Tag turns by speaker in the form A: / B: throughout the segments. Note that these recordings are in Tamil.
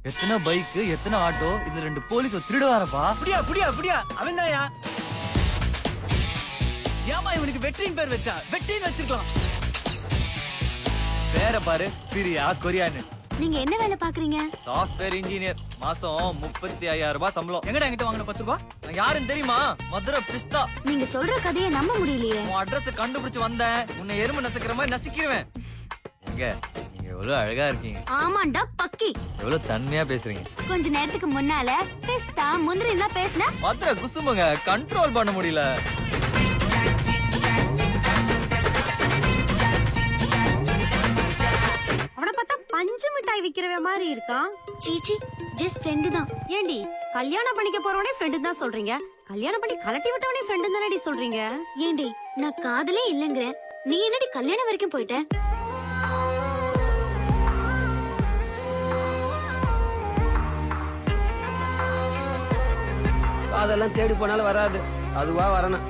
A: எத்தனை பைக் எத்தனை ஆட்டோ இதுல 2 போலீஸ் திருட வரப்பா.
B: புடியா புடியா புடியா அவன் தான்யா. ஏமா இவனுக்கு வெற்றின் பேர் வச்சா? வெற்றின்னு வச்சிருக்கலாம்.
A: பேரை பாரு, பிரியா கொரியான்னு.
C: நீங்க என்ன வேலை பாக்குறீங்க?
A: Software engineer. மாசம் 35,000 ரூபாய் சம்பளம்.
B: எங்கடா என்கிட்ட வாங்கின 10 ரூபாய்?
A: நான் யாருன்னு தெரியுமா? மதுரை பிஸ்தா.
C: நீங்க சொல்ற கதையை நம்ப முடியலையே.
A: உன் அட்ரஸ் கண்டுபிடிச்சு வந்தேன். உன்னை எறும்பு நசுக்கிற மாதிரி நசுக்கிடுவேன். எங்க நீங்க எவ்வளவு அழகா இருக்கீங்க.
C: ஆமாண்டா பக்கி.
A: எவ்வளவு தன்மையா பேசுறீங்க.
C: கொஞ்ச நேரத்துக்கு முன்னால பிஸ்தா முந்திரி எல்லாம் பேசின
A: மதுரை குசுமுங்க கண்ட்ரோல் பண்ண முடியல.
C: அவன பார்த்தா பஞ்சு மிட்டாய் விக்கிறவ மாதிரி இருக்கான். சீச்சி ஜஸ்ட் ஃப்ரெண்ட் தான். ஏண்டி கல்யாணம் பண்ணிக்க போறவனே ஃப்ரெண்ட் தான் சொல்றீங்க, கல்யாணம் பண்ணி கலட்டி விட்டவனே ஃப்ரெண்ட் தானடி சொல்றீங்க? ஏண்டி நான் காதலே இல்லங்கற, நீ என்னடி கல்யாணம் வரைக்கும் போயிட்ட?
D: அதெல்லாம் தேடி போனாலும் வராது, அதுவா வரணும்.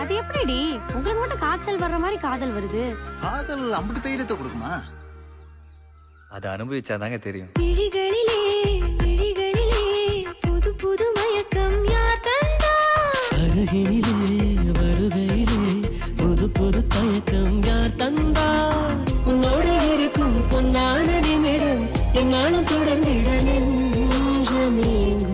C: அது எப்படிடி உங்களுக்கு மட்டும் காய்ச்சல் வர்ற மாதிரி காதல் வருது?
E: காதல் அம்புட்டு தைரியத்தை கொடுக்குமா?
A: அதை அனுபவிச்சாதாங்க தெரியும்.
F: விழிகளிலே விழிகளிலே புது புது மயக்கம் யார் தந்தா?
G: அருகினிலே வருகையிலே புது புது தயக்கம் யார் தந்தா? உன்னோடு இருக்கும் பொன்னான நிமிடம் என்னாலும் தொடர்ந்திட நெஞ்சமேங்கும்.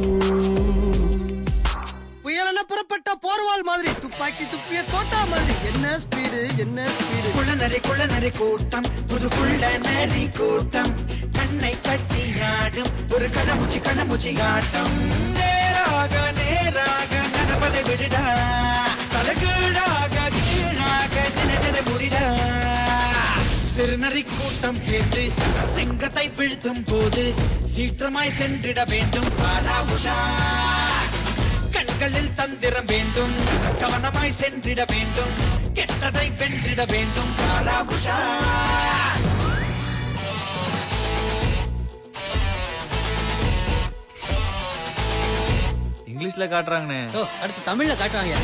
E: புயலென புறப்பட்ட போர்வால் மாதிரி, துப்பாக்கி துப்பிய தோட்டா மாதிரி. என்ன ஸ்பீடு என்ன ஸ்பீடு.
B: குள்ளநரி கூட்டம், புது குள்ளநரி கூட்டம், கண்ணை கட்டி ஆடும் ஒரு கண்ணமூச்சி ஆட்டம். நேராக நேராக நடப்பதை விடுடா, தலைகீழாக கீழாக தினதின முடிடா. சிறுநரி கூட்டம் சேர்ந்து சிங்கத்தை வீழ்த்தும் போது சீற்றமாய் சென்றிட வேண்டும் பாரா உஷா. கண்களில் தந்திரம் வேண்டும், கவனமாய் சென்றிட வேண்டும், கெட்டதை வென்றிட வேண்டும் பாரா உஷா.
A: இங்கிலீஷ்ல காட்டுறாங்கண்ணே.
D: அடுத்து தமிழ்ல காட்டுவாங்க.